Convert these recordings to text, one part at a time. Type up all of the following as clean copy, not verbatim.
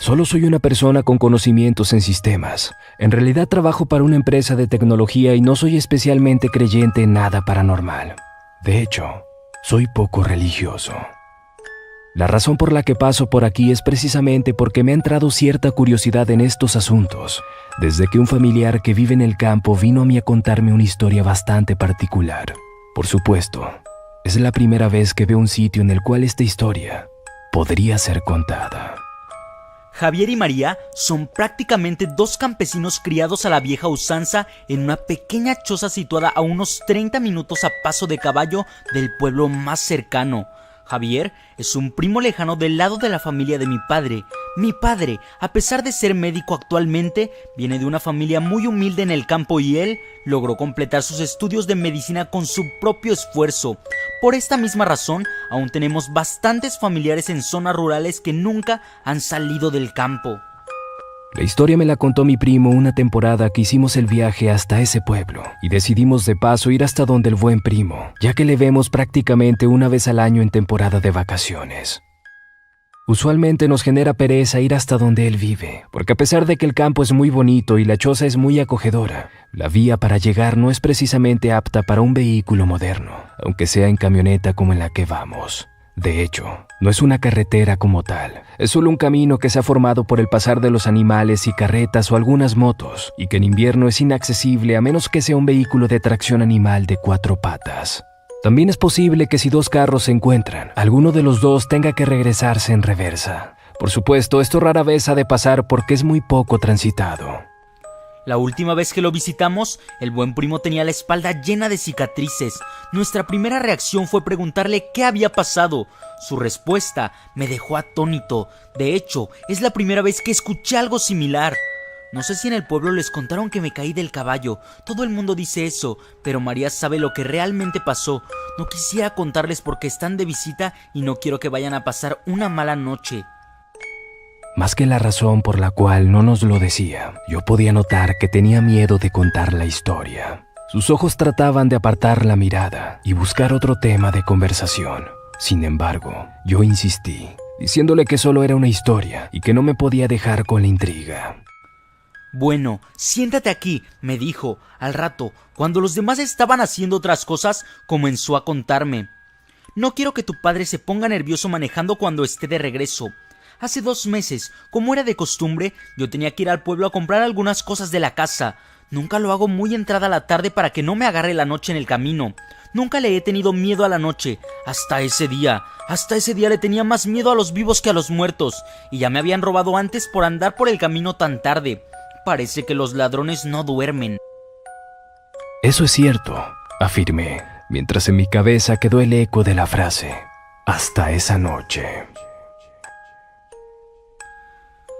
Solo soy una persona con conocimientos en sistemas. En realidad trabajo para una empresa de tecnología y no soy especialmente creyente en nada paranormal. De hecho, soy poco religioso. La razón por la que paso por aquí es precisamente porque me ha entrado cierta curiosidad en estos asuntos, desde que un familiar que vive en el campo vino a mí a contarme una historia bastante particular. Por supuesto, es la primera vez que veo un sitio en el cual esta historia podría ser contada. Javier y María son prácticamente dos campesinos criados a la vieja usanza en una pequeña choza situada a unos 30 minutos a paso de caballo del pueblo más cercano. Javier es un primo lejano del lado de la familia de mi padre. Mi padre, a pesar de ser médico actualmente, viene de una familia muy humilde en el campo y él logró completar sus estudios de medicina con su propio esfuerzo. Por esta misma razón, aún tenemos bastantes familiares en zonas rurales que nunca han salido del campo. La historia me la contó mi primo una temporada que hicimos el viaje hasta ese pueblo y decidimos de paso ir hasta donde el buen primo, ya que le vemos prácticamente una vez al año en temporada de vacaciones. Usualmente nos genera pereza ir hasta donde él vive, porque a pesar de que el campo es muy bonito y la choza es muy acogedora, la vía para llegar no es precisamente apta para un vehículo moderno, aunque sea en camioneta como en la que vamos. De hecho, no es una carretera como tal, es solo un camino que se ha formado por el pasar de los animales y carretas o algunas motos, y que en invierno es inaccesible a menos que sea un vehículo de tracción animal de 4 patas. También es posible que si 2 carros se encuentran, alguno de los dos tenga que regresarse en reversa. Por supuesto, esto rara vez ha de pasar porque es muy poco transitado. La última vez que lo visitamos, el buen primo tenía la espalda llena de cicatrices. Nuestra primera reacción fue preguntarle qué había pasado. Su respuesta me dejó atónito. De hecho, es la primera vez que escuché algo similar. No sé si en el pueblo les contaron que me caí del caballo. Todo el mundo dice eso, pero María sabe lo que realmente pasó. No quisiera contarles porque están de visita y no quiero que vayan a pasar una mala noche. Más que la razón por la cual no nos lo decía, yo podía notar que tenía miedo de contar la historia. Sus ojos trataban de apartar la mirada y buscar otro tema de conversación. Sin embargo, yo insistí, diciéndole que solo era una historia y que no me podía dejar con la intriga. Bueno, siéntate aquí, me dijo. Al rato, cuando los demás estaban haciendo otras cosas, comenzó a contarme. No quiero que tu padre se ponga nervioso manejando cuando esté de regreso. Hace 2 meses, como era de costumbre, yo tenía que ir al pueblo a comprar algunas cosas de la casa. Nunca lo hago muy entrada la tarde para que no me agarre la noche en el camino. Nunca le he tenido miedo a la noche, hasta ese día. Hasta ese día le tenía más miedo a los vivos que a los muertos, y ya me habían robado antes por andar por el camino tan tarde. Parece que los ladrones no duermen. Eso es cierto, afirmé, mientras en mi cabeza quedó el eco de la frase. Hasta esa noche.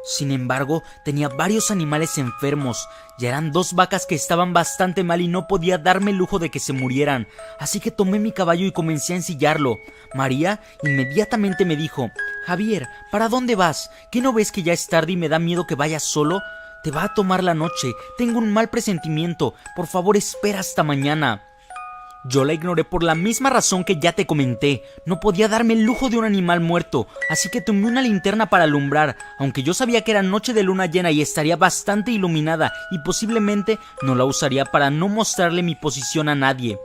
Sin embargo, tenía varios animales enfermos. Ya eran 2 vacas que estaban bastante mal y no podía darme el lujo de que se murieran. Así que tomé mi caballo y comencé a ensillarlo. María inmediatamente me dijo: Javier, ¿para dónde vas? ¿Qué no ves que ya es tarde y me da miedo que vayas solo? Te va a tomar la noche. Tengo un mal presentimiento. Por favor, espera hasta mañana. Yo la ignoré por la misma razón que ya te comenté. No podía darme el lujo de un animal muerto, así que tomé una linterna para alumbrar, aunque yo sabía que era noche de luna llena y estaría bastante iluminada y posiblemente no la usaría para no mostrarle mi posición a nadie.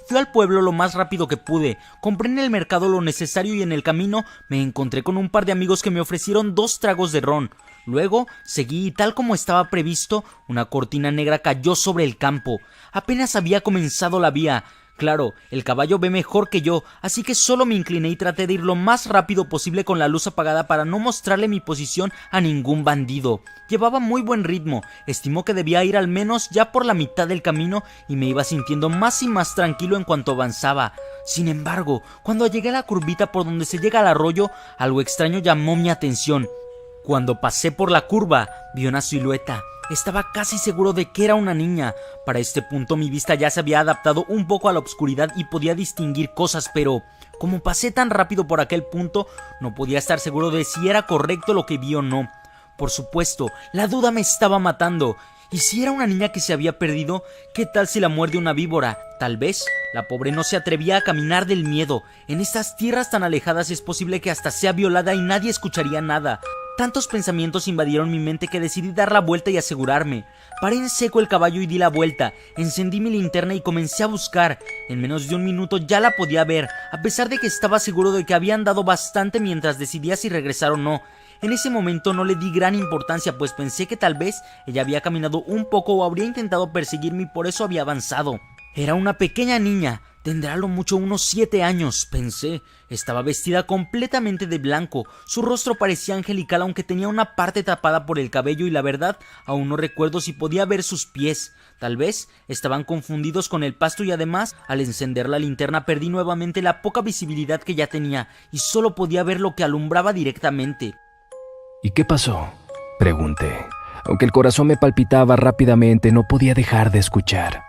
Fui al pueblo lo más rápido que pude, compré en el mercado lo necesario y en el camino me encontré con un par de amigos que me ofrecieron 2 tragos de ron. Luego seguí y tal como estaba previsto, una cortina negra cayó sobre el campo. Apenas había comenzado la vía. Claro, el caballo ve mejor que yo, así que solo me incliné y traté de ir lo más rápido posible con la luz apagada para no mostrarle mi posición a ningún bandido. Llevaba muy buen ritmo, estimó que debía ir al menos ya por la mitad del camino y me iba sintiendo más y más tranquilo en cuanto avanzaba. Sin embargo, cuando llegué a la curvita por donde se llega al arroyo, algo extraño llamó mi atención. Cuando pasé por la curva, vi una silueta. Estaba casi seguro de que era una niña. Para este punto mi vista ya se había adaptado un poco a la oscuridad y podía distinguir cosas, pero como pasé tan rápido por aquel punto, no podía estar seguro de si era correcto lo que vi o no. Por supuesto, la duda me estaba matando. ¿Y si era una niña que se había perdido? ¿Qué tal si la muerde una víbora? Tal vez la pobre no se atrevía a caminar del miedo. En estas tierras tan alejadas es posible que hasta sea violada y nadie escucharía nada. Tantos pensamientos invadieron mi mente que decidí dar la vuelta y asegurarme. Paré en seco el caballo y di la vuelta, encendí mi linterna y comencé a buscar. En menos de un minuto ya la podía ver, a pesar de que estaba seguro de que había andado bastante mientras decidía si regresar o no. En ese momento no le di gran importancia, pues pensé que tal vez ella había caminado un poco o habría intentado perseguirme y por eso había avanzado. Era una pequeña niña, tendrá a lo mucho unos 7 años, pensé. Estaba vestida completamente de blanco, su rostro parecía angelical aunque tenía una parte tapada por el cabello y la verdad, aún no recuerdo si podía ver sus pies. Tal vez estaban confundidos con el pasto y además, al encender la linterna perdí nuevamente la poca visibilidad que ya tenía y solo podía ver lo que alumbraba directamente. ¿Y qué pasó?, pregunté. Aunque el corazón me palpitaba rápidamente, no podía dejar de escuchar.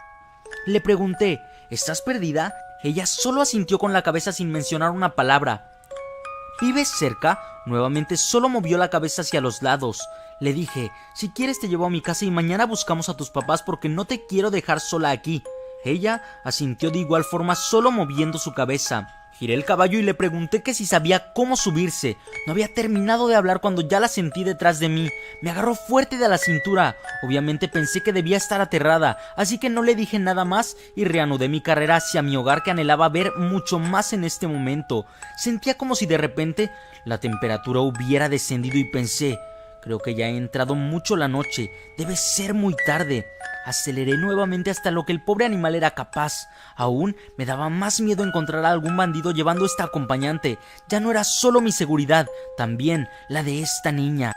Le pregunté, ¿estás perdida? Ella solo asintió con la cabeza sin mencionar una palabra. ¿Vives cerca? Nuevamente solo movió la cabeza hacia los lados. Le dije, si quieres te llevo a mi casa y mañana buscamos a tus papás porque no te quiero dejar sola aquí. Ella asintió de igual forma solo moviendo su cabeza. Giré el caballo y le pregunté que si sabía cómo subirse. No había terminado de hablar cuando ya la sentí detrás de mí. Me agarró fuerte de la cintura. Obviamente pensé que debía estar aterrada, así que no le dije nada más y reanudé mi carrera hacia mi hogar que anhelaba ver mucho más en este momento. Sentía como si de repente la temperatura hubiera descendido y pensé, creo que ya ha entrado mucho la noche, debe ser muy tarde. Aceleré nuevamente hasta lo que el pobre animal era capaz. Aún me daba más miedo encontrar a algún bandido llevando esta acompañante. Ya no era solo mi seguridad, también la de esta niña.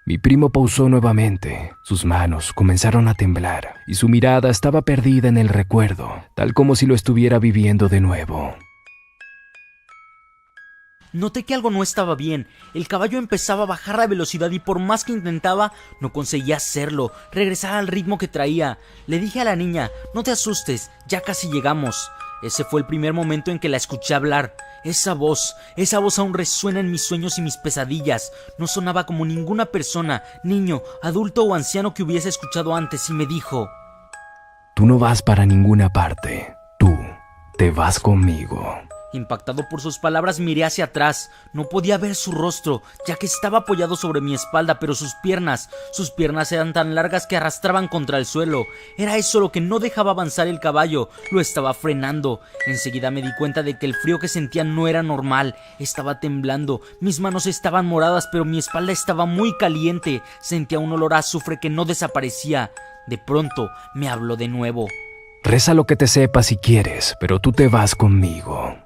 Mi primo pausó nuevamente. Sus manos comenzaron a temblar y su mirada estaba perdida en el recuerdo, tal como si lo estuviera viviendo de nuevo. Noté que algo no estaba bien. El caballo empezaba a bajar la velocidad y por más que intentaba, no conseguía hacerlo, regresar al ritmo que traía. Le dije a la niña, no te asustes, ya casi llegamos. Ese fue el primer momento en que la escuché hablar. Esa voz aún resuena en mis sueños y mis pesadillas. No sonaba como ninguna persona, niño, adulto o anciano que hubiese escuchado antes y me dijo: Tú no vas para ninguna parte, tú te vas conmigo. Impactado por sus palabras miré hacia atrás. No podía ver su rostro, ya que estaba apoyado sobre mi espalda, pero sus piernas eran tan largas que arrastraban contra el suelo. Era eso lo que no dejaba avanzar el caballo, lo estaba frenando. Enseguida me di cuenta de que el frío que sentía no era normal, estaba temblando, mis manos estaban moradas, pero mi espalda estaba muy caliente. Sentía un olor a azufre que no desaparecía. De pronto me habló de nuevo. Reza lo que te sepas si quieres, pero tú te vas conmigo.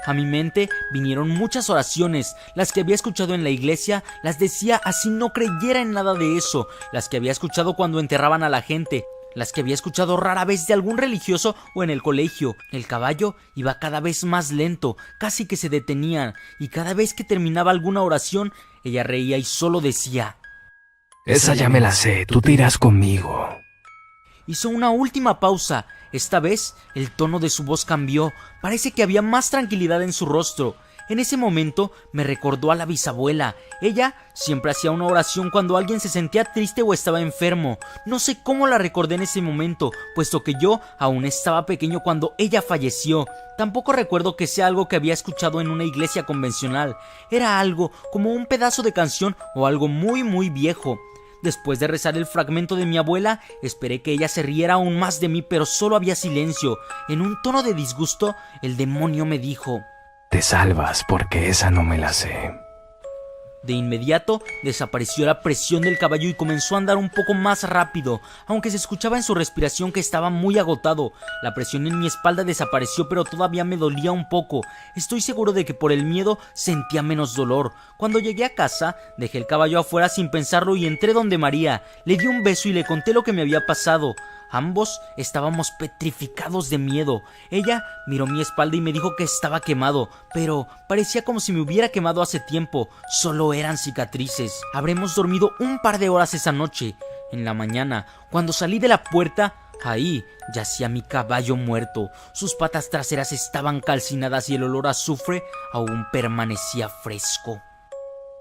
A mi mente vinieron muchas oraciones, las que había escuchado en la iglesia, las decía así no creyera en nada de eso, las que había escuchado cuando enterraban a la gente, las que había escuchado rara vez de algún religioso o en el colegio. El caballo iba cada vez más lento, casi que se detenía, y cada vez que terminaba alguna oración, ella reía y solo decía: Esa ya me la sé, tú te irás conmigo. Hizo una última pausa. Esta vez el tono de su voz cambió. Parece que había más tranquilidad en su rostro. En ese momento me recordó a la bisabuela. Ella siempre hacía una oración cuando alguien se sentía triste o estaba enfermo. No sé cómo la recordé en ese momento, puesto que yo aún estaba pequeño cuando ella falleció. Tampoco recuerdo que sea algo que había escuchado en una iglesia convencional. Era algo como un pedazo de canción o algo muy viejo. Después de rezar el fragmento de mi abuela, esperé que ella se riera aún más de mí, pero solo había silencio. En un tono de disgusto, el demonio me dijo: Te salvas porque esa no me la sé. De inmediato desapareció la presión del caballo y comenzó a andar un poco más rápido, aunque se escuchaba en su respiración que estaba muy agotado. La presión en mi espalda desapareció, pero todavía me dolía un poco. Estoy seguro de que por el miedo sentía menos dolor. Cuando llegué a casa, dejé el caballo afuera sin pensarlo y entré donde María. Le di un beso y le conté lo que me había pasado. Ambos estábamos petrificados de miedo. Ella miró mi espalda y me dijo que estaba quemado, pero parecía como si me hubiera quemado hace tiempo. Solo eran cicatrices. Habremos dormido un par de horas esa noche. En la mañana, cuando salí de la puerta, ahí yacía mi caballo muerto. Sus patas traseras estaban calcinadas y el olor a azufre aún permanecía fresco.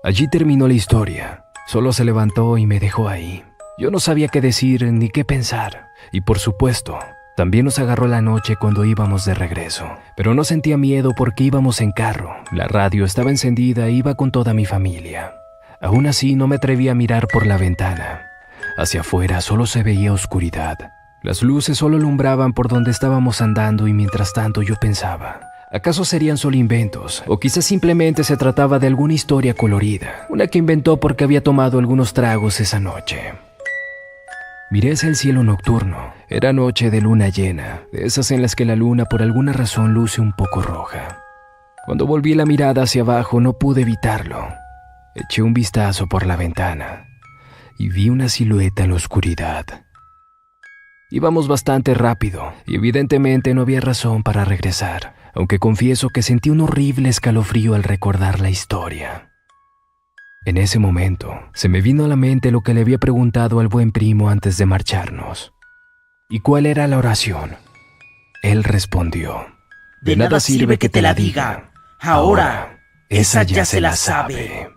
Allí terminó la historia. Solo se levantó y me dejó ahí. Yo no sabía qué decir ni qué pensar. Y por supuesto, También nos agarró la noche cuando íbamos de regreso, pero no sentía miedo porque íbamos en carro. La radio estaba encendida e iba con toda mi familia. Aún así no me atreví a mirar por la ventana. Hacia afuera solo se veía oscuridad. Las luces solo alumbraban por donde estábamos andando y mientras tanto yo pensaba, ¿acaso serían solo inventos? O quizás simplemente se trataba de alguna historia colorida, una que inventó porque había tomado algunos tragos esa noche. Miré hacia el cielo nocturno. Era noche de luna llena, de esas en las que la luna por alguna razón luce un poco roja. Cuando volví la mirada hacia abajo no pude evitarlo. Eché un vistazo por la ventana y vi una silueta en la oscuridad. Íbamos bastante rápido y evidentemente no había razón para regresar, aunque confieso que sentí un horrible escalofrío al recordar la historia. En ese momento, se me vino a la mente lo que le había preguntado al buen primo antes de marcharnos. ¿Y cuál era la oración? Él respondió: De nada sirve que te la diga. Ahora, esa ya se la sabe.